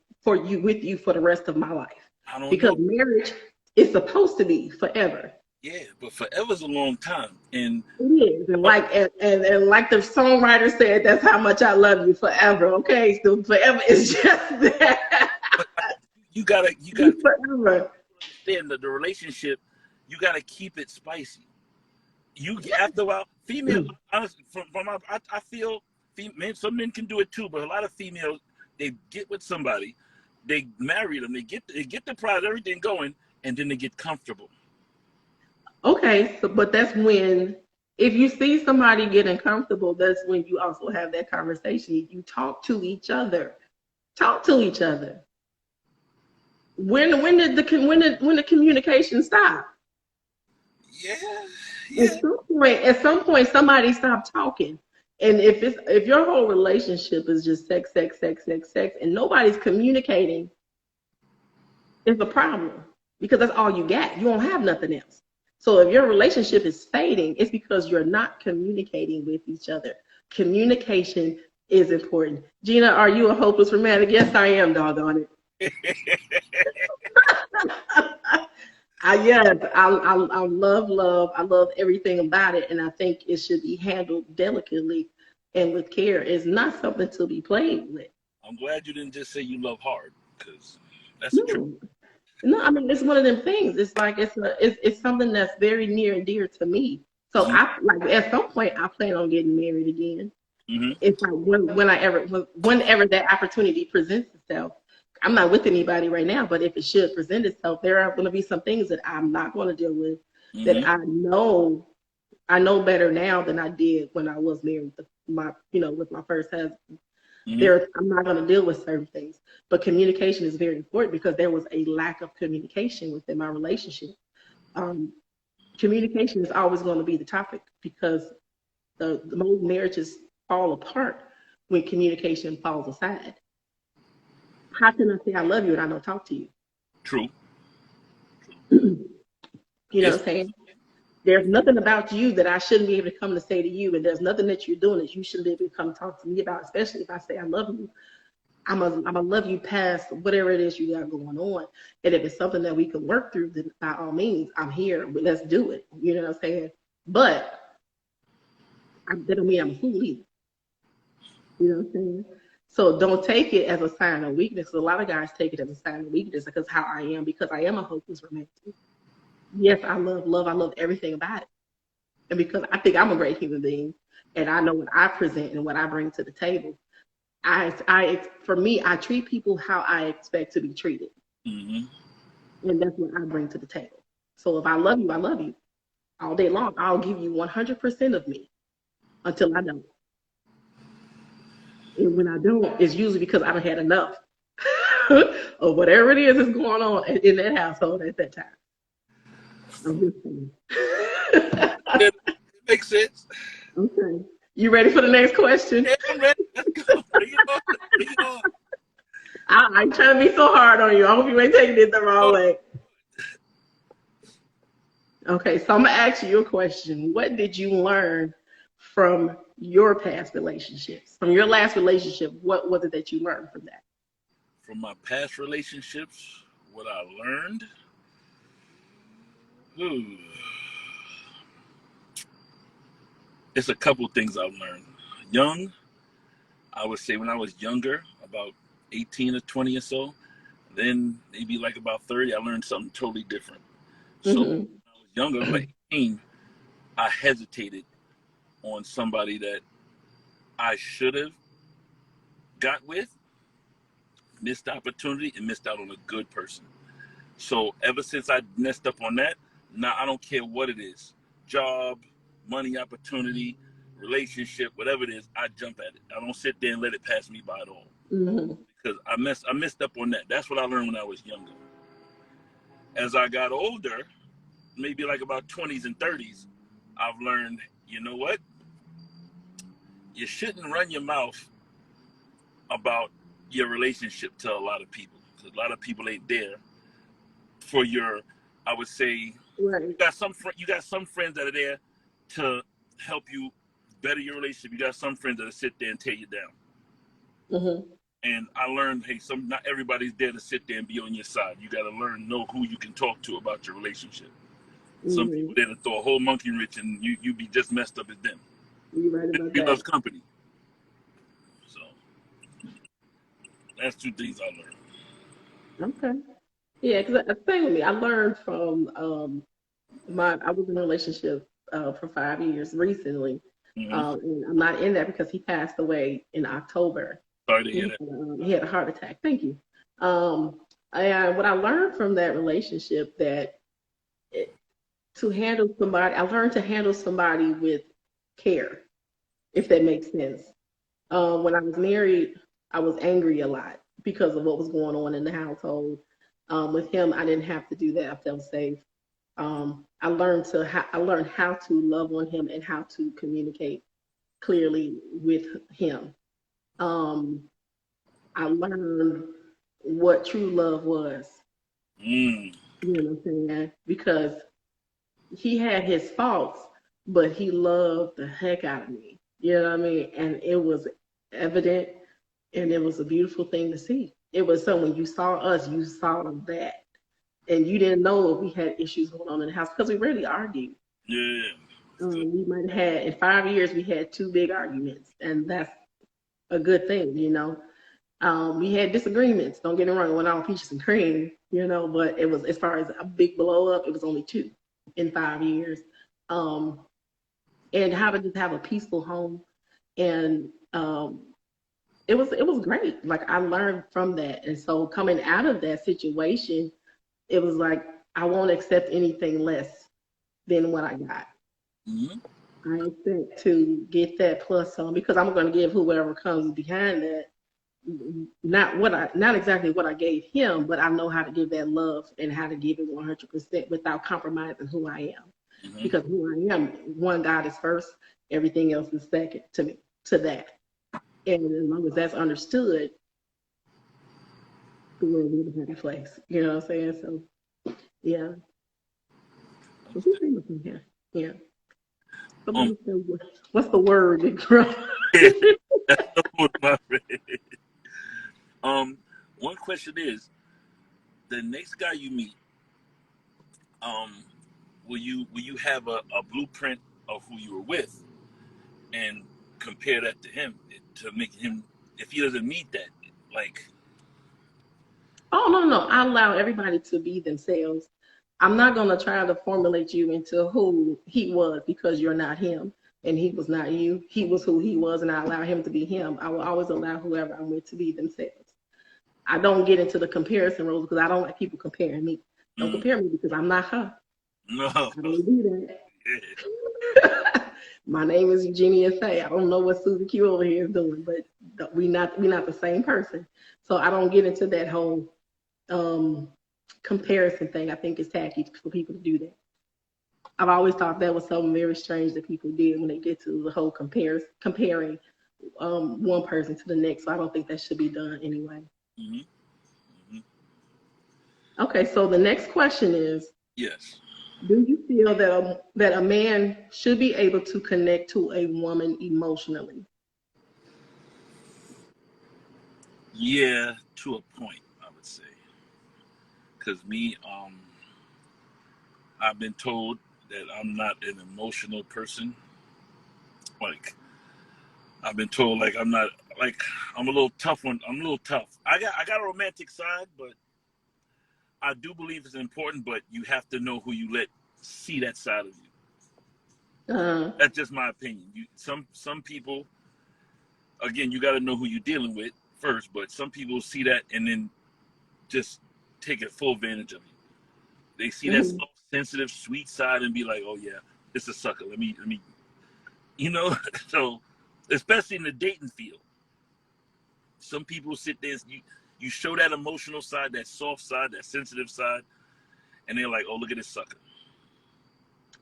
you for the rest of my life. Because marriage is supposed to be forever. Yeah, but forever's a long time. And it is. And like the songwriter said, that's how much I love you forever. Okay, so forever is just that. You gotta forever. Understand that the relationship, you gotta keep it spicy. After a while, female, honestly, I feel some men can do it too, but a lot of females, they get with somebody, they marry them, they get the prize, everything going, and then they get comfortable. Okay, but that's when, if you see somebody getting comfortable, that's when you also have that conversation. You talk to each other. When did the communication stop? Yeah. At some point, somebody stopped talking. And if your whole relationship is just sex, and nobody's communicating, it's a problem, because that's all you got. You don't have nothing else. So if your relationship is fading, it's because you're not communicating with each other. Communication is important. Gina, are you a hopeless romantic? Yes, I am, doggone it. Yes, I love love. I love everything about it, and I think it should be handled delicately and with care. It's not something to be played with. I'm glad you didn't just say you love hard, because that's the truth. No, no. I mean, it's one of them things. It's like it's something that's very near and dear to me. So Mm-hmm. I like at some point I plan on getting married again. Mm-hmm. If I when I ever whenever that opportunity presents itself. I'm not with anybody right now, but if it should present itself, there are going to be some things that I'm not going to deal with that Mm-hmm. I know better now than I did when I was married to my with my first husband. Mm-hmm. There I'm not going to deal with certain things, but communication is very important because there was a lack of communication within my relationship. Um, Communication is always going to be the topic because the most marriages fall apart when communication falls aside. How can I say I love you and I don't talk to you? True. You know It's what I'm saying? There's nothing about you that I shouldn't be able to come to say to you, and there's nothing that you're doing that you shouldn't be able to come talk to me about, especially if I say I love you. I'm gonna love you past whatever it is you got going on. And if it's something that we can work through, then by all means, I'm here. But let's do it. You know what I'm saying? But that don't mean I'm a fool either. You know what I'm saying? So don't take it as a sign of weakness. A lot of guys take it as a sign of weakness because how I am, because I am a hopeless romantic. Yes, I love love. I love everything about it. And because I think I'm a great human being and I know what I present and what I bring to the table, for me, I treat people how I expect to be treated. mm-hmm. And that's what I bring to the table. So if I love you all day long. I'll give you 100% of me until I don't. And when I don't, it's usually because I don't had enough of whatever it is that's going on in that household at that time. I'm just saying. It makes sense. Okay. You ready for the next question? Yeah, I'm ready. Let's go. Bring it on. Bring it on. I ain't trying to be so hard on you. I hope you ain't taking it the wrong way. Okay, so I'm gonna ask you a question. What did you learn from your past relationships? From your last relationship, what was it that you learned from that? From my past relationships, what I learned, ooh, it's a couple things I've learned. Young, I would say when I was younger, about 18 or 20 or so, then maybe like about 30, I learned something totally different. So when Mm-hmm. I was younger, like 18, I hesitated on somebody that I should have got with, missed opportunity, and missed out on a good person. So ever since I messed up on that, now I don't care what it is, job, money, opportunity, relationship, whatever it is, I jump at it. I don't sit there and let it pass me by at all Mm-hmm. because I messed up on that. That's what I learned when I was younger. As I got older, maybe like about 20s and 30s, I've learned, you know what? You shouldn't run your mouth about your relationship to a lot of people because a lot of people ain't there for your, I would say, Right. you got some friends that are there to help you better your relationship. You got some friends that sit there and tear you down. Mm-hmm. And I learned, hey, not everybody's there to sit there and be on your side. You got to learn, know who you can talk to about your relationship. Some Mm-hmm. people there to throw a whole monkey wrench and you be just messed up as them. You're right about He loves that. company. So that's two things I learned. Okay. Yeah, because the thing with me, I learned from I was in a relationship for 5 years recently, Mm-hmm. and I'm not in that because he passed away in October. Sorry to hear that. He had a heart attack. Thank you. What I learned from that relationship that it, to handle somebody, I learned to handle somebody with care, if that makes sense. When I was married, I was angry a lot because of what was going on in the household. With him, I didn't have to do that. I felt safe. I learned how to love on him and how to communicate clearly with him. Um, I learned what true love was. Mm. You know what I'm saying? Because he had his faults, but he loved the heck out of me. You know what I mean? And it was evident, and it was a beautiful thing to see. It was so when you saw us, you saw that. and you didn't know if we had issues going on in the house because we rarely argued. Yeah. We might have had, in 5 years, we had 2 big arguments, and that's a good thing, you know. We had disagreements. Don't get me wrong, it went on peaches and cream, you know, but it was, as far as a big blow up, it was only 2 in 5 years. Um, and how to just have a peaceful home, and it was great. Like, I learned from that, and so coming out of that situation, it was like I won't accept anything less than what I got. Mm-hmm. I expect to get that plus some, because I'm going to give whoever comes behind that not exactly what I gave him, but I know how to give that love and how to give it 100% without compromising who I am. Mm-hmm. Because who I am, one, God is first, everything else is second to me, to that. And as long as that's understood, the world will be a happy place. You know what I'm saying? So yeah. So who's famous in here? Yeah. Um, Somebody say what's the word, Big Bro? One question is, the next guy you meet, will you have a blueprint of who you were with and compare that to him to make him, if he doesn't meet that, like, Oh, no. I allow everybody to be themselves. I'm not going to try to formulate you into who he was, because you're not him and he was not you. He was who he was, and I allow him to be him. I will always allow whoever I'm with to be themselves. I don't get into the comparison rules because I don't like people comparing me. Don't compare me, because I'm not her. no. I don't do that. My name is Eugenia Faye. I don't know what Susie Q over here is doing, but we not the same person. So I don't get into that whole comparison thing. I think it's tacky for people to do that. I've always thought that was something very strange that people did when they get to the whole comparing one person to the next. So I don't think that should be done anyway. Mm-hmm. Mm-hmm. Okay, so the next question is, Yes. do you feel that a man should be able to connect to a woman emotionally? Yeah, to a point, I would say. Because me, I've been told that I'm not an emotional person. Like, I've been told, like, I'm not, like, I'm a little tough one. I'm a little tough. I got a romantic side, but I do believe it's important, but you have to know who you let see that side of you. That's just my opinion. Some people, again, you got to know who you're dealing with first, but some people see that and then just take a full advantage of you. They see that soft, sensitive, sweet side and be like, "Oh yeah, it's a sucker. Let me," you know. So, especially in the dating field, some people sit there. You show that emotional side, that soft side, that sensitive side, and they're like, "Oh, look at this sucker."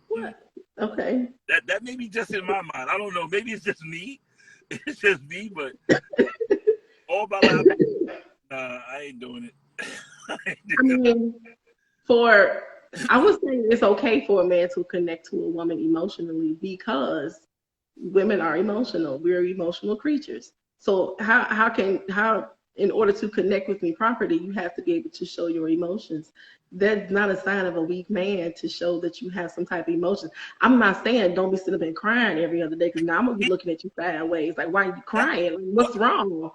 What? Okay. That may be just in my mind. I don't know. Maybe it's just me. It's just me, but all my life, I ain't doing it. I mean, I would say it's okay for a man to connect to a woman emotionally, because women are emotional. We're emotional creatures. So how in order to connect with me properly, you have to be able to show your emotions. That's not a sign of a weak man to show that you have some type of emotion. I'm not saying don't be sitting up and crying every other day, because now I'm gonna be looking at you sideways. Like, why are you crying? Like, what's wrong?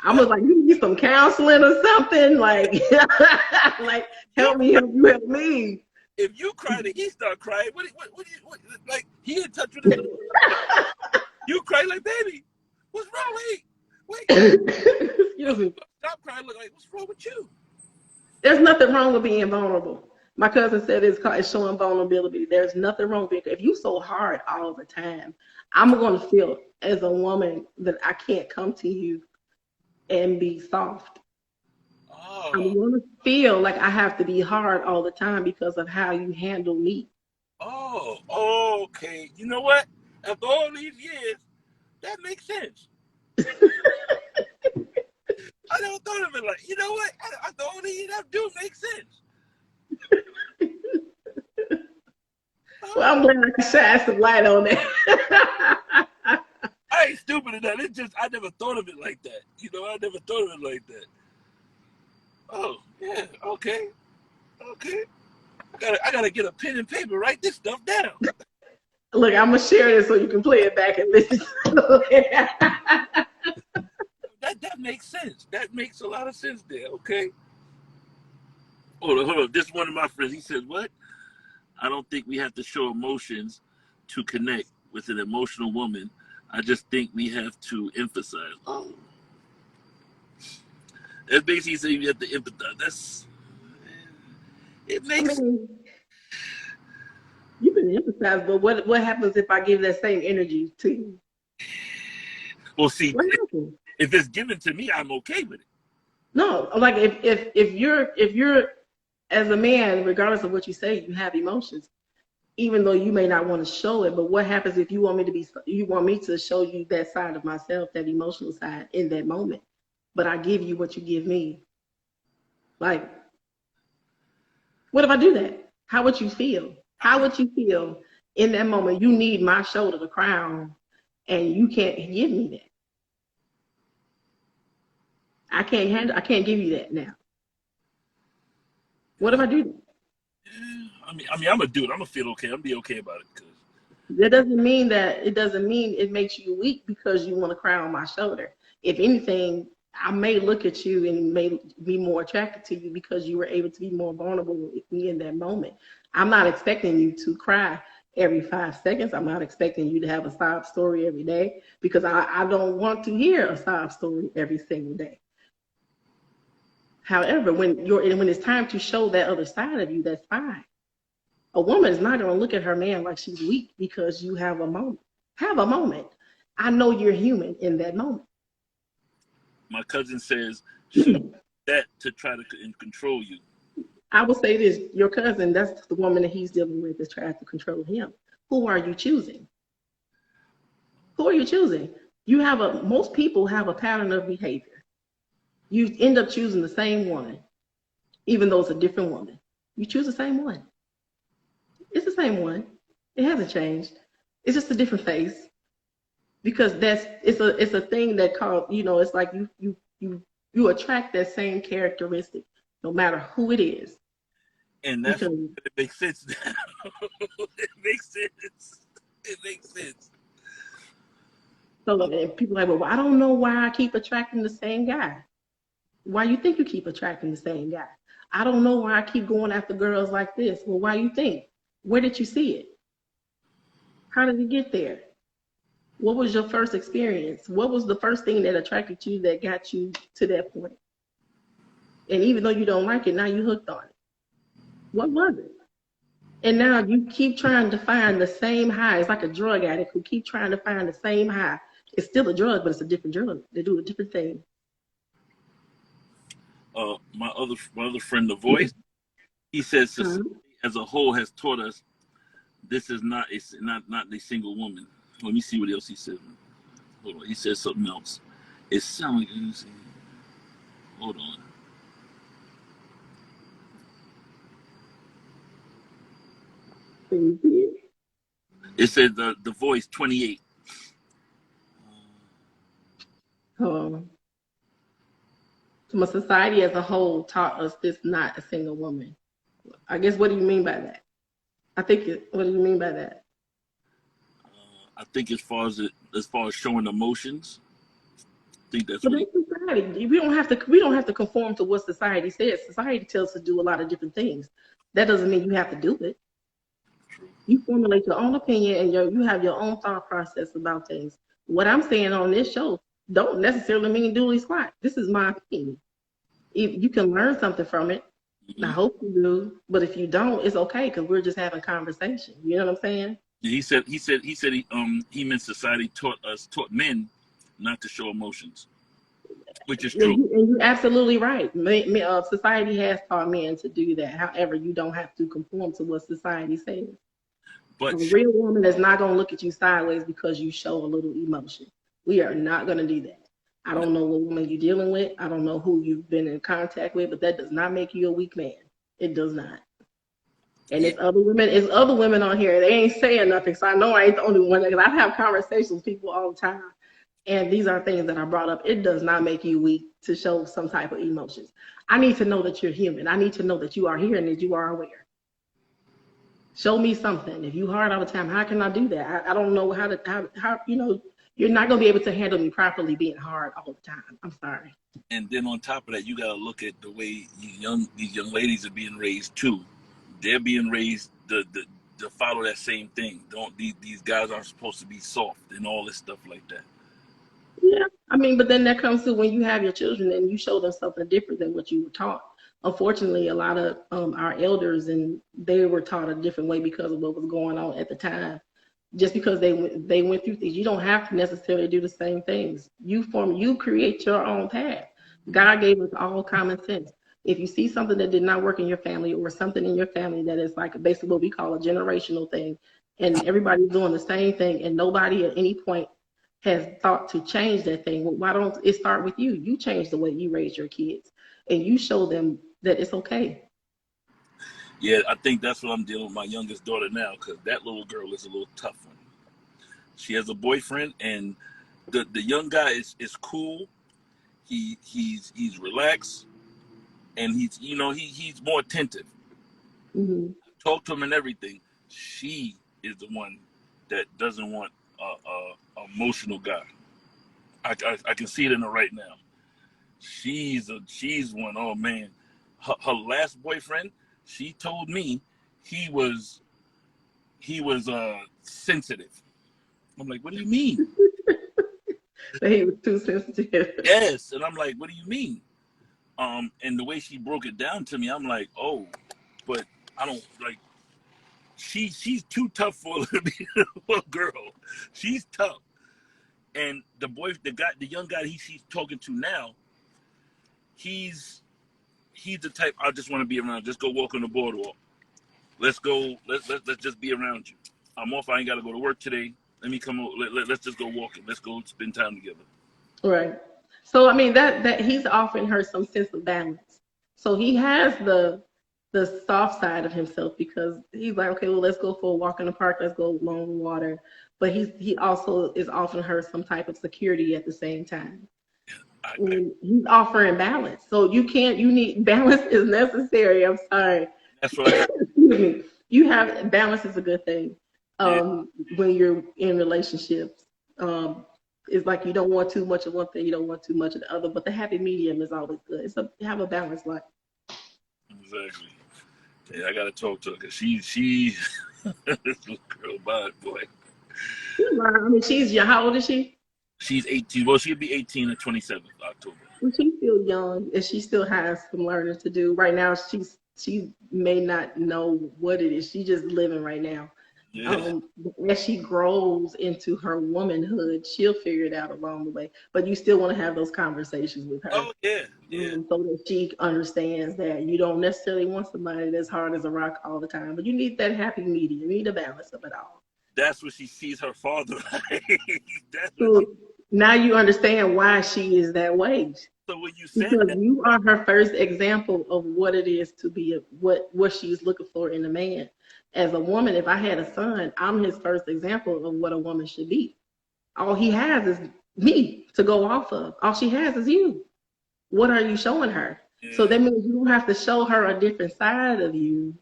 I'm like, you need some counseling or something. Like, like, help me, help you, help me. If you cry and he start crying, what like, he in touch with his little, you cry like, baby, what's wrong? Wait. Excuse me. Stop crying. Look, like, what's wrong with you? There's nothing wrong with being vulnerable. My cousin said it's showing vulnerability. There's nothing wrong with it. If you so hard all the time, I'm going to feel as a woman that I can't come to you and be soft. I'm Oh, going to feel like I have to be hard all the time because of how you handle me. okay. You know what? After all these years, that makes sense. I never thought of it like, you know what? After all these years, that do make sense. Well, I'm glad I can shine some light on that. I ain't stupid enough. It's just I never thought of it like that. I never thought of it like that. Oh, yeah, okay. Okay. I gotta get a pen and paper, write this stuff down. Look, I'm gonna share this so you can play it back and listen. That makes sense. That makes a lot of sense there, okay? Hold on. This is one of my friends. He said, what? I don't think we have to show emotions to connect with an emotional woman. I just think we have to emphasize. Oh. That's basically saying you have to empathize. It I makes mean, you can emphasize, but what happens if I give that same energy to you? Well, see, What happens? if it's given to me, I'm okay with it. No, like if you're as a man, regardless of what you say, you have emotions, even though you may not want to show it. But what happens if you want me to show you that side of myself, that emotional side in that moment, but I give you what you give me? Like, what if I do that? How would you feel? How would you feel in that moment? You need my shoulder to cry on, and you can't give me that. I can't give you that now. What if I do that? I mean, I'm a dude. I'm gonna feel okay. I'm gonna be okay about it. That doesn't mean it makes you weak because you want to cry on my shoulder. If anything, I may look at you and may be more attracted to you because you were able to be more vulnerable with me in that moment. I'm not expecting you to cry every 5 seconds. I'm not expecting you to have a sob story every day because I don't want to hear a sob story every single day. However, when it's time to show that other side of you, that's fine. A woman is not going to look at her man like she's weak because you have a moment. Have a moment. I know you're human in that moment. My cousin says she that to try to control you. I will say this: your cousin, that's the woman that he's dealing with, is trying to control him. Who are you choosing? Who are you choosing? Most people have a pattern of behavior. You end up choosing the same woman, even though it's a different woman. You choose the same one. It's the same one. It hasn't changed. It's just a different face. Because it's a thing that called, it's like you attract that same characteristic, no matter who it is. And that's it makes sense now. It makes sense. It makes sense. So and people are like, well, I don't know why I keep attracting the same guy. Why you think you keep attracting the same guy? I don't know why I keep going after girls like this. Well, why you think? Where did you see it? How did you get there? What was your first experience? What was the first thing that attracted you that got you to that point? And even though you don't like it, now you hooked on it. What was it? And now you keep trying to find the same high. It's like a drug addict who keep trying to find the same high. It's still a drug, but it's a different drug. They do a different thing. My other friend, The Voice, he says society as a whole has taught us this is not a single woman. Let me see what else he said. Hold on, he said something else. It sounds like hold on. It says the Voice 28. So society as a whole taught us this not a single woman. I guess, what do you mean by that? What do you mean by that? I think as far as showing emotions, I think that's what society. We don't have to conform to what society says. Society tells us to do a lot of different things. That doesn't mean you have to do it. True. You formulate your own opinion and you have your own thought process about things. What I'm saying on this show don't necessarily mean dooley squat. This is my opinion. If you can learn something from it, I hope you do. But if you don't, it's okay because we're just having conversation. You know what I'm saying? He meant society taught men not to show emotions, which is true. And you're absolutely right. Society has taught men to do that. However, you don't have to conform to what society says. But a real woman is not going to look at you sideways because you show a little emotion. We are not going to do that. I don't know what woman you're dealing with. I don't know who you've been in contact with, but that does not make you a weak man. It does not. And it's other women on here. They ain't saying nothing, so I know I ain't the only one. Because I have conversations with people all the time. and these are things that I brought up, it does not make you weak to show some type of emotions. I need to know that you're human. I need to know that you are here and that you are aware. Show me something. If you hard all the time, how can I do that? I don't know how you're not gonna be able to handle me properly being hard all the time. I'm sorry. And then on top of that, you gotta look at the way these young ladies are being raised too. They're being raised to follow that same thing. Don't these guys aren't supposed to be soft and all this stuff like that. Yeah, I mean, but then that comes to when you have your children and you show them something different than what you were taught. Unfortunately, a lot of our elders, and they were taught a different way because of what was going on at the time. Just because they went through things, you don't have to necessarily do the same things. You create your own path. God gave us all common sense. If you see something that did not work in your family, or something in your family that is like basically what we call a generational thing, and everybody's doing the same thing, and nobody at any point has thought to change that thing, well, why don't it start with you? You change the way you raise your kids, and you show them that it's okay. Yeah, I think that's what I'm dealing with my youngest daughter now, because that little girl is a little tough one. She has a boyfriend, and the young guy is cool. He's relaxed, and he's more attentive. Mm-hmm. Talk to him and everything. She is the one that doesn't want a emotional guy. I can see it in her right now. She's one. Oh man, her last boyfriend, she told me he was sensitive. I'm like, what do you mean? That he was too sensitive. Yes, and I'm like, what do you mean? And the way she broke it down to me, I'm like, oh, but I don't like. She's too tough for a girl. She's tough, and the young guy she's talking to now, he's the type I just want to be around. Just go walk on the boardwalk. Let's go. Let's just be around you. I'm off. I ain't got to go to work today. Let me come. Let's just go walking. Let's go spend time together. Right. So I mean that he's offering her some sense of balance. So he has the soft side of himself, because he's like, okay, well, let's go for a walk in the park. Let's go along water. But he also is offering her some type of security at the same time. He's offering balance. So you need balance is necessary. I'm sorry. That's right. Excuse me. You have balance is a good thing. When you're in relationships, it's like you don't want too much of one thing, you don't want too much of the other, but the happy medium is always good. Have a balanced life. Exactly. Yeah, I gotta talk to her, because she this little girl, boy. I mean, she's young. How old is she? She's 18. Well, she'll be 18 on 27th October. Well, she's still young, and she still has some learning to do. Right now, she may not know what it is. She's just living right now. Yeah. As she grows into her womanhood, she'll figure it out along the way. But you still want to have those conversations with her. Oh yeah. So that she understands that you don't necessarily want somebody that's hard as a rock all the time, but you need that happy medium. You need a balance of it all. That's what she sees her father. So now you understand why she is that way. So when you said because that, you are her first example of what it is to be what she's looking for in a man. As a woman, if I had a son, I'm his first example of what a woman should be. All he has is me to go off of. All she has is you. What are you showing her? Yeah. So that means you have to show her a different side of you,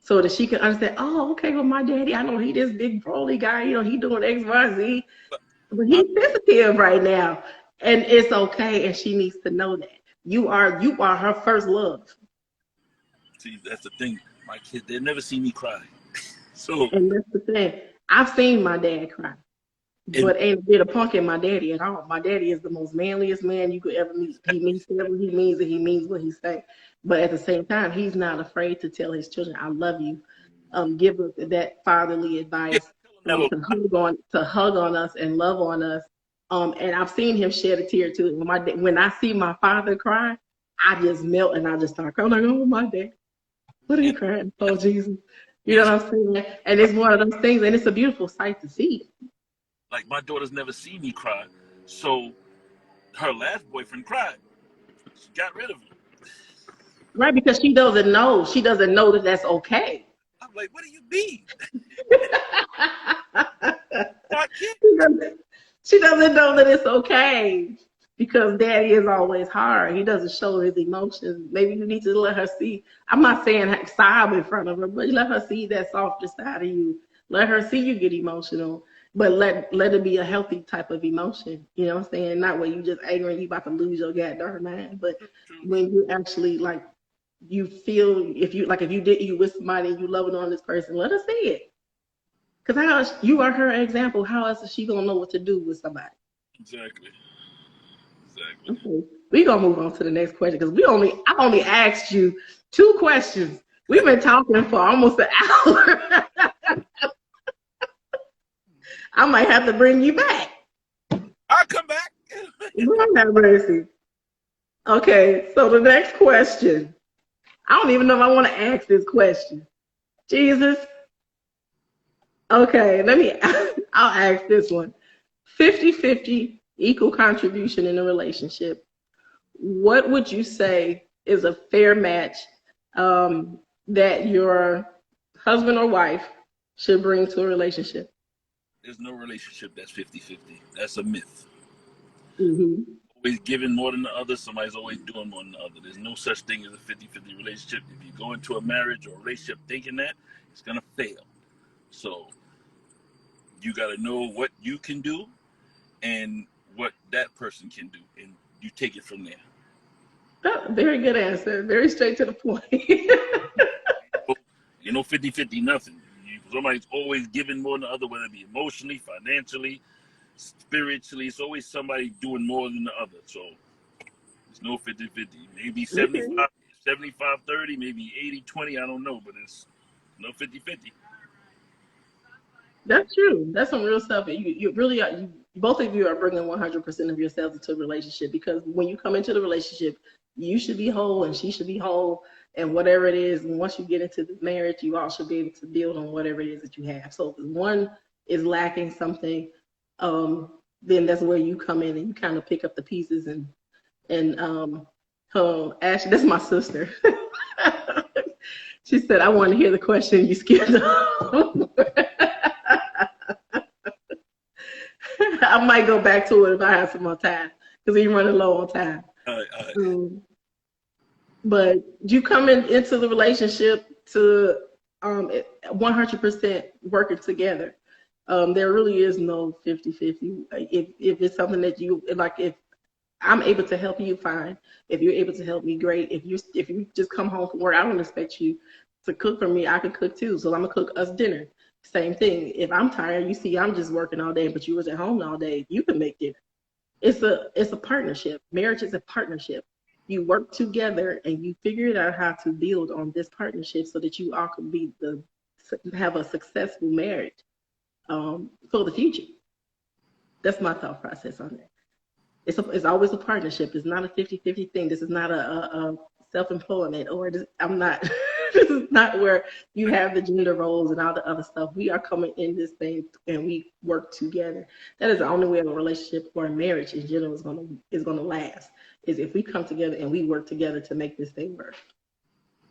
so that she can understand, oh, okay, well, my daddy, I know he this big broly guy, he doing X, Y, Z, but he's sensitive right now. And it's okay, and she needs to know that. You are her first love. See, that's the thing. My kids, they'll never see me cry. And that's the thing. I've seen my dad cry, but ain't been a punk in my daddy at all. My daddy is the most manliest man you could ever meet. He means whatever he means, and he means what he say. But at the same time, he's not afraid to tell his children, "I love you." Give us that fatherly advice, to hug on us and love on us. And I've seen him shed a tear too. When I see my father cry, I just melt and I just start crying. I'm like, oh, my dad, what are you crying for, Jesus? You know what I'm saying? And it's one of those things, and it's a beautiful sight to see. Like, my daughter's never seen me cry. So her last boyfriend cried. She got rid of him. Right, because she doesn't know. She doesn't know that that's okay. I'm like, what do you mean? She doesn't know that it's okay because daddy is always hard. He doesn't show his emotions. Maybe you need to let her see. I'm not saying sob in front of her, but let her see that softer side of you. Let her see you get emotional, but let it be a healthy type of emotion. You know what I'm saying? Not where you just angry and you about to lose your goddamn mind, but when you actually like you feel if you did you with somebody and you loving on this person, let her see it. Because how you are her example, how else is she gonna know what to do with somebody? Exactly. Exactly. Okay. We're gonna move on to the next question because I only asked you 2 questions. We've been talking for almost an hour. I might have to bring you back. I'll come back. Lord have mercy. Okay, so the next question. I don't even know if I want to ask this question. Jesus. Okay, I'll ask this one. 50-50 equal contribution in a relationship. What would you say is a fair match that your husband or wife should bring to a relationship? There's no relationship that's 50-50. That's a myth. Mm-hmm. Always giving more than the other. Somebody's always doing more than the other. There's no such thing as a 50-50 relationship. If you go into a marriage or a relationship thinking that, it's going to fail. So you got to know what you can do and what that person can do. And you take it from there. Oh, very good answer. Very straight to the point. You know, 50-50 nothing. Somebody's always giving more than the other, whether it be emotionally, financially, spiritually. It's always somebody doing more than the other. So it's no 50-50. Maybe Okay. 75-30, maybe 80-20, I don't know, but it's no 50-50. That's true. That's some real stuff. You really are. Both of you are bringing 100% of yourselves into a relationship because when you come into the relationship, you should be whole and she should be whole and whatever it is. And once you get into the marriage, you all should be able to build on whatever it is that you have. So if one is lacking something, then that's where you come in and you kind of pick up the pieces and Ashley, that's my sister. She said, I want to hear the question you skipped over. I might go back to it if I have some more time because we're running low on time. But you come into the relationship to 100% working together. There really is no 50-50. If it's something that you like, if I'm able to help you, fine. If you're able to help me, great. If you just come home from work, I don't expect you to cook for me. I can cook too, so I'm gonna cook us dinner. Same thing. If I'm tired, you see, I'm just working all day, but you was at home all day. You can make dinner. It's a partnership. Marriage is a partnership. You work together and you figure out how to build on this partnership so that you all can have a successful marriage for the future. That's my thought process on that. It's always a partnership. It's not a 50-50 thing. This is not a self-employment I'm not. This is not where you have the gender roles and all the other stuff. We are coming in this thing and we work together. That is the only way a relationship or a marriage in general is gonna last. Is if we come together and we work together to make this thing work.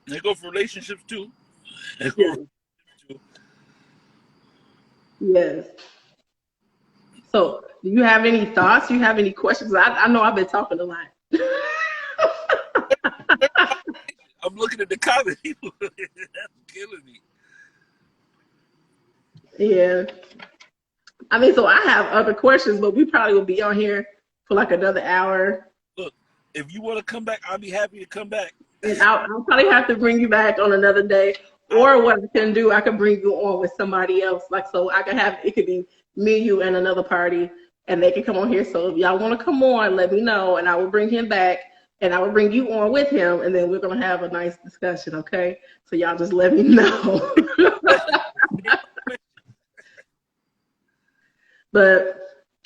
They go for relationships too. Yes. Yes. So, do you have any thoughts? Do you have any questions? I know I've been talking a lot. I'm looking at the comments. That's killing me. Yeah. I mean, so I have other questions, but we probably will be on here for like another hour. Look, if you want to come back, I'll be happy to come back. And I'll probably have to bring you back on another day. Or what I can do, I can bring you on with somebody else. Like, so I can have, it could be me, you, and another party, and they can come on here. So if y'all want to come on, let me know, and I will bring him back, and I will bring you on with him, and then we're going to have a nice discussion, okay? So y'all just let me know. But,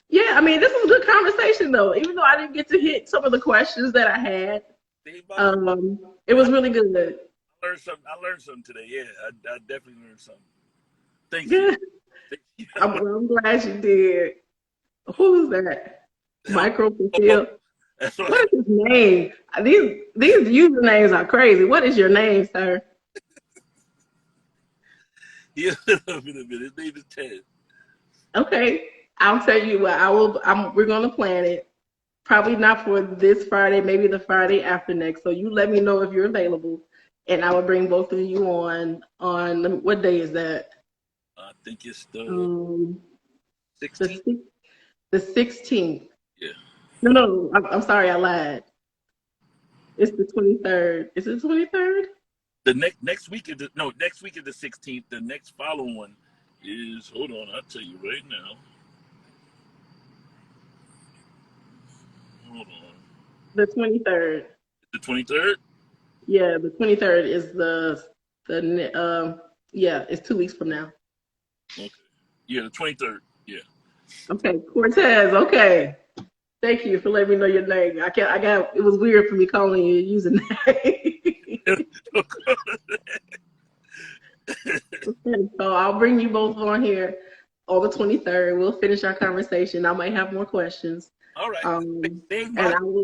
yeah, I mean, this was a good conversation, though. Even though I didn't get to hit some of the questions that I had, it was really good. I learned something today. Yeah, I definitely learned something. Thank you. I'm glad you did. Who's that? Microphil. What is his name? These usernames are crazy. What is your name, sir? Yeah, his name is Ted. Okay. I'll tell you what, we're gonna plan it. Probably not for this Friday, maybe the Friday after next. So you let me know if you're available, and I will bring both of you on what day is that? I think it's the Um, the 16th. the 16th. Yeah. No, I'm sorry, I lied. It's the 23rd. Is it 23rd? The next week is next week is the 16th. The next following one is, hold on, I'll tell you right now. Hold on. The 23rd. The 23rd? Yeah, the 23rd is yeah, it's 2 weeks from now. Okay. Yeah, the 23rd. Yeah. Okay, Cortez. Okay, thank you for letting me know your name. It was weird for me calling you using that. Okay, so I'll bring you both on here on the 23rd. We'll finish our conversation. I might have more questions. All right. And I'm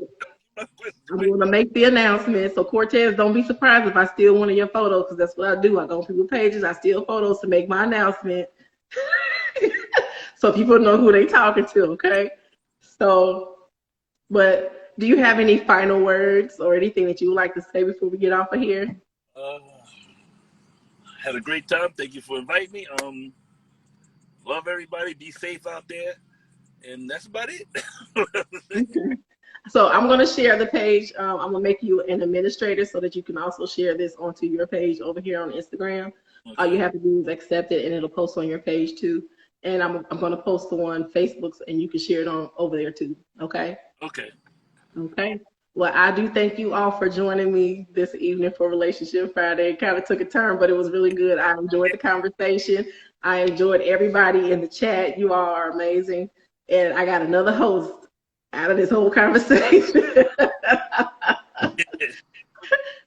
going to make the announcement. So Cortez, don't be surprised if I steal one of your photos, because that's what I do. I go on people's pages, I steal photos to make my announcement. So people know who they talking to, okay? So, but do you have any final words or anything that you would like to say before we get off of here? Had a great time. Thank you for inviting me. Love everybody. Be safe out there. And that's about it. Okay. So I'm going to share the page. I'm going to make you an administrator so that you can also share this onto your page over here on Instagram. Okay. All you have to do is accept it, and it'll post on your page too. And I'm going to post it on Facebook, and you can share it on over there too. Okay? Okay. Okay. Well, I do thank you all for joining me this evening for Relationship Friday. It kind of took a turn, but it was really good. I enjoyed the conversation. I enjoyed everybody in the chat. You all are amazing. And I got another host out of this whole conversation.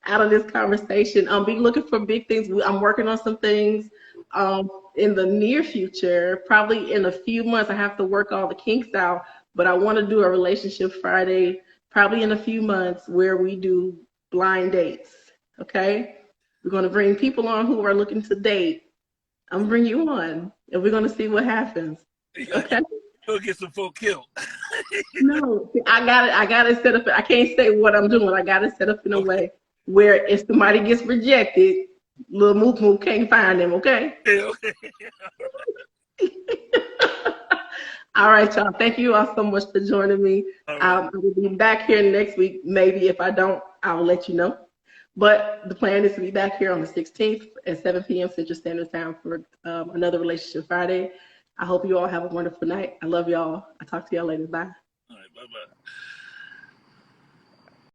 Out of this conversation. Be looking for big things. I'm working on some things in the near future. Probably in a few months. I have to work all the kinks out, but I want to do a Relationship Friday probably in a few months where we do blind dates. Okay? We're going to bring people on who are looking to date. I'm going to bring you on, and we're going to see what happens. Okay? You'll get some folk killed. No, I got it set up. I can't say what I'm doing. I got it set up in a way where if somebody gets rejected, little Moo can't find them, okay? Yeah, okay. All right, y'all. Thank you all so much for joining me. Right. I will be back here next week. Maybe if I don't, I'll let you know. But the plan is to be back here on the 16th at 7 p.m. Central Standard Time for another Relationship Friday. I hope you all have a wonderful night. I love y'all. I'll talk to y'all later. Bye.